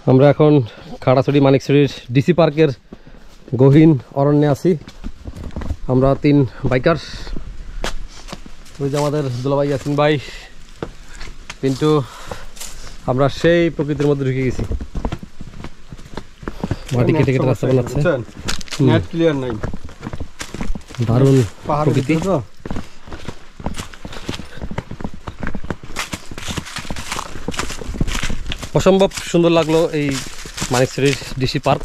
আমরা এখন খাড়াছড়ি মানিকছড়ির ডিসি পার্কের গহীন অরণ্যে আছি। আমরা 3 বাইকার, ওই যে আমাদের দুলাভাই ইয়াসিন ভাই, কিন্তু আমরা সেই প্রকৃতির মধ্যে ঢুকে গেছি। মাটি কেটে কেটে রাস্তা বানাচ্ছে, নেট ক্লিয়ার নাই, দারুণ প্রকৃতি। অসম্ভব সুন্দর লাগলো এই মানিকছড়ির ডিসি পার্ক।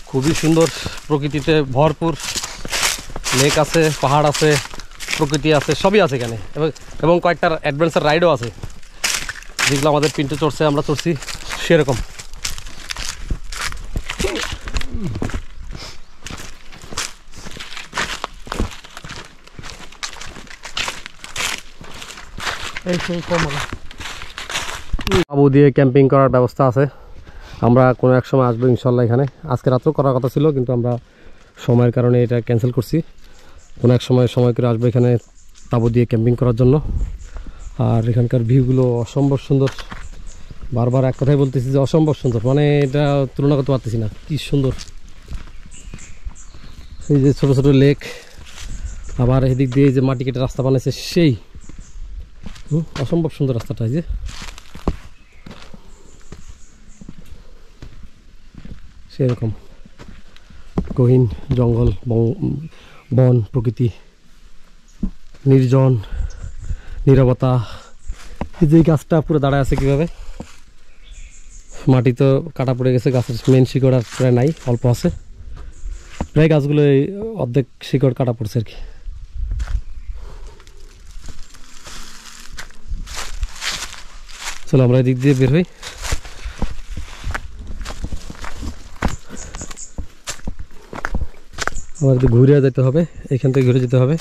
খুবই সুন্দর, প্রকৃতিতে ভরপুর, লেক আছে, পাহাড় আছে, প্রকৃতি আছে, সবই আছে এখানে। এবং কয়েকটা অ্যাডভেঞ্চার রাইডও আছে, যেগুলো আমাদের পিন্টু চড়ছে, আমরা চড়ছি সেরকম। তাঁবু দিয়ে ক্যাম্পিং করার ব্যবস্থা আছে। আমরা কোনো এক সময় আসবো ইনশাল্লাহ এখানে। আজকে রাত্রেও করার কথা ছিল, কিন্তু আমরা সময়ের কারণে এটা ক্যান্সেল করছি। কোনো এক সময় করে আসবো এখানে তাঁবু দিয়ে ক্যাম্পিং করার জন্য। আর এখানকার ভিউগুলো অসম্ভব সুন্দর। বারবার এক কথাই বলতেছি যে অসম্ভব সুন্দর, মানে এটা তুলনা করতে পারতেছি না, কি সুন্দর। এই যে ছোটো ছোটো লেক, আবার এদিক দিয়ে যে মাটি কেটে রাস্তা বানাইছে, সেই অসম্ভব সুন্দর রাস্তাটা। এই যে সেরকম গহীন জঙ্গল, বন, প্রকৃতি, নির্জন, নীরবতা। এই যে গাছটা পুরো দাঁড়ায় আছে কীভাবে, মাটি তো কাটা পড়ে গেছে, গাছের মেন শিকড় আর প্রায় নাই, অল্প আছে। প্রায় গাছগুলো অর্ধেক শিকড় কাটা পড়ছে আর কি। চলো আমরা এদিক দিয়ে বের হই। আমাদের ঘুরে যেতে হবে, এখান থেকে ঘুরে যেতে হবে।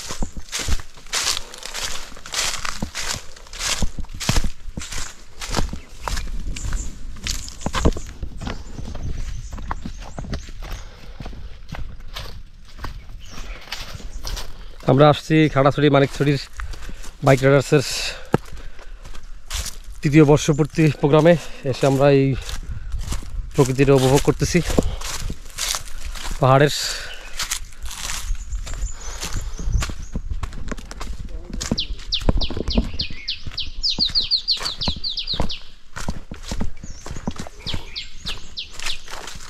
আমরা আসছি খাড়াছড়ি মানিকছড়ির বাইক রাইডার্সের 3য় বর্ষপূর্তি প্রোগ্রামে। এসে আমরা এই প্রকৃতিটা উপভোগ করতেছি, পাহাড়ের।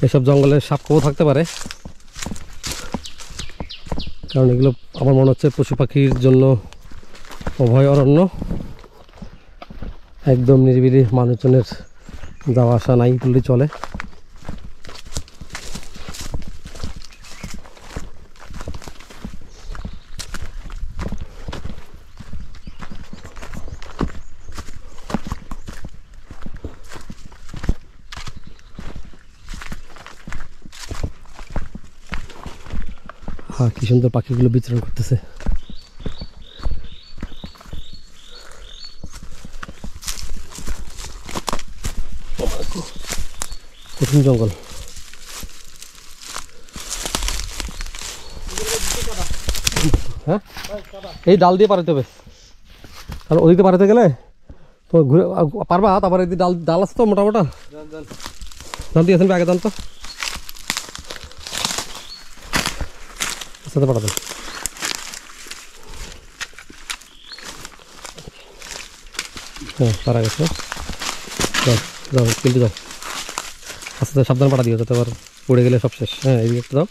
এসব জঙ্গলে সাপও থাকতে পারে, কারণ এগুলো আমার মনে হচ্ছে পশু পাখির জন্য অভয় অরণ্য। একদম নিরিবিলি, মানুষজনের যাওয়া আসা নাই বললেই চলে। হ্যাঁ, কি সুন্দর পাখিগুলো বিচরণ করতেছে। কঠিন জঙ্গল। হ্যাঁ, এই ডাল দিয়ে পারাতে হবে, কারণ ওদিকে পারাতে গেলে তো ঘুরে পারবা। তারপরে এই ডাল আছে তো মোটা মোটা, জানতে আছেন আগে জানতো সাথে পাঠাতেন। হ্যাঁ, পারা গেছে। যাও যাও, কিন্তু যাও আস্তে আস্তে, সাবধান পাঠা দিও, যাতে আবার পড়ে গেলে সব শেষ। হ্যাঁ, এদিকে একটু দাও।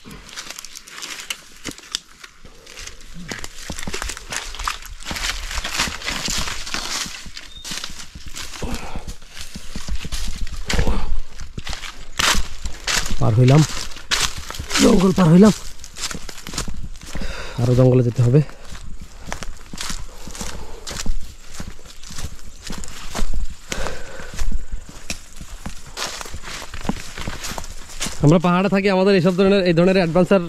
পার হইলাম, জঙ্গল পার হইলাম, আরো জঙ্গলে যেতে হবে। আমরা পাহাড়ে থাকি, আমাদের এই ধরনের অ্যাডভেঞ্চার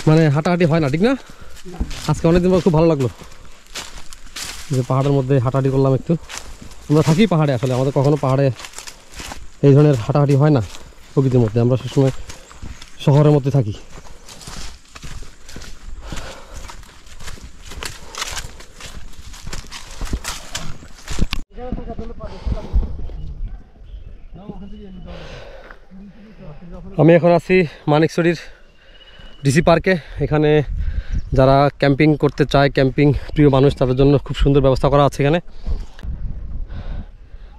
মানে হাঁটাহাঁটি হয় না, ঠিক না? আজকে অনেকদিন পর খুব ভালো লাগলো যে পাহাড়ের মধ্যে হাঁটাহাঁটি করলাম একটু। আমরা থাকি পাহাড়ে, আসলে আমাদের কখনো পাহাড়ে এই ধরনের হাঁটাহাঁটি হয় না প্রকৃতির মধ্যে। আমরা সবসময় শহরের মধ্যে থাকি। আমি এখন আছি মানিকছড়ির ডিসি পার্কে। এখানে যারা ক্যাম্পিং করতে চায়, ক্যাম্পিং প্রিয় মানুষ, তাদের জন্য খুব সুন্দর ব্যবস্থা করা আছে এখানে।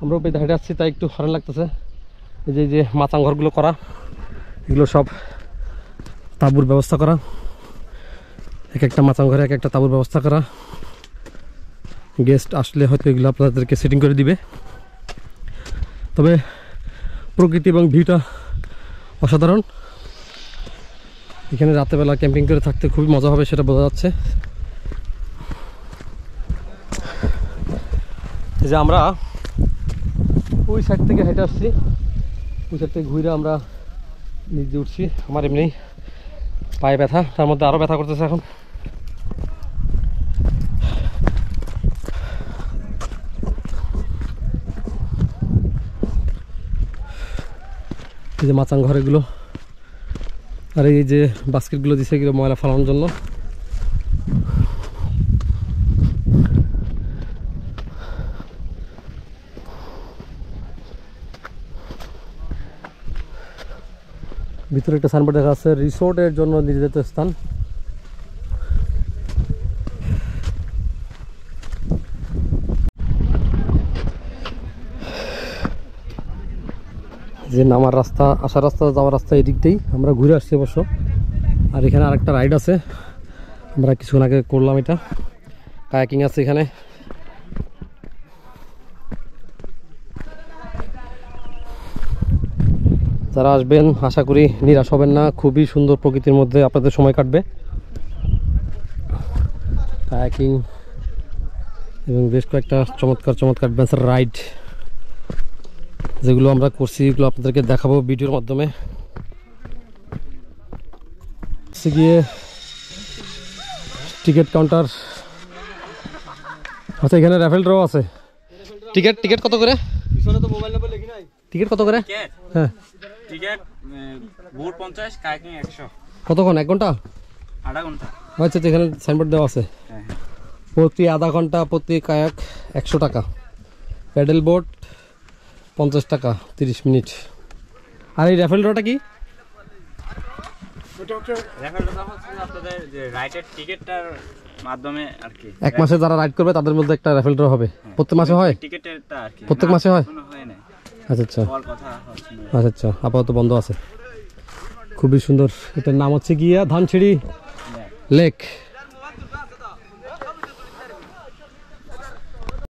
আমরা উপরে হেঁটে আসছি, তাই একটু হরেন লাগতেছে। এই যে মাচাং ঘরগুলো করা, এগুলো সব তাঁবুর ব্যবস্থা করা। এক একটা মাচাং ঘরে এক একটা তাঁবুর ব্যবস্থা করা। গেস্ট আসলে হয়তো এগুলো আপনাদেরকে সেটিং করে দিবে। তবে প্রকৃতি এবং ভিউটা অসাধারণ। এখানে রাতেরবেলা ক্যাম্পিং করে থাকতে খুবই মজা হবে, সেটা বোঝা যাচ্ছে। এই যে আমরা ওই সাইড থেকে হেঁটে আসছি, ওই সাইড থেকে ঘুরে আমরা নিচে উঠছি। আমার এমনি পায়ে ব্যথা, তার মধ্যে আরও ব্যথা করতেছে এখন। এই যে মাচাং ঘরেগুলো, আর এই যে বাস্কেটগুলো দিচ্ছে এগুলো ময়লা ফেলানোর জন্য। ভিতরে একটা সাইনবোর্ড দেখা আছে, রিসোর্টের জন্য নির্ধারিত স্থান। যে নামার রাস্তা, আসার রাস্তা, যাওয়ার রাস্তা এদিকটাই। আমরা ঘুরে আসছি অবশ্য। আর এখানে আরেকটা রাইড আছে, আমরা কিছুক্ষণ আগে করলাম এটা। কায়াকিং আছে এখানে। যারা আসবেন আশা করি নিরাশ হবেন না, খুবই সুন্দর প্রকৃতির মধ্যে আপনাদের সময় কাটবে। কায়াকিং এবং বেশ কয়েকটা চমৎকার চমৎকার অ্যাডভেঞ্চার রাইড যেগুলো আমরা করছি, এগুলো আপনাদেরকে দেখাবো ভিডিওর মাধ্যমে। গিয়ে টিকিট কাউন্টার আচ্ছা, এখানে র্যাফেল ড্র আছে। টিকিট কত করে? টিকিট কত করে? হ্যাঁ, টিকিট বুট 50, কায়াকিং 100। কতক্ষণ? 1 ঘন্টা? আধা ঘন্টা। আচ্ছা, এখানে সাইনবোর্ড দেওয়া আছে। হ্যাঁ, প্রতি আধা ঘন্টা প্রতি কায়াক 100 টাকা, প্যাডেল বোট 50 টাকা 30 মিনিট। আর এই র্যাফেল ড্রটা কি? আপনাদের যে রাইডের টিকিটটার মাধ্যমে আর কি, 1 মাসে যারা রাইড করবে তাদের মধ্যে একটা র্যাফেল ড্র হবে। প্রত্যেক মাসে হয়? টিকিটেরটা আর কি প্রত্যেক মাসে হয়? হয় না। আচ্ছা আচ্ছা বল কথা হচ্ছে না। আচ্ছা আচ্ছা, আপাতত বন্ধ আছে। খুবই সুন্দর। এটার নাম হচ্ছে গিয়া ধানছিড়ি লেক।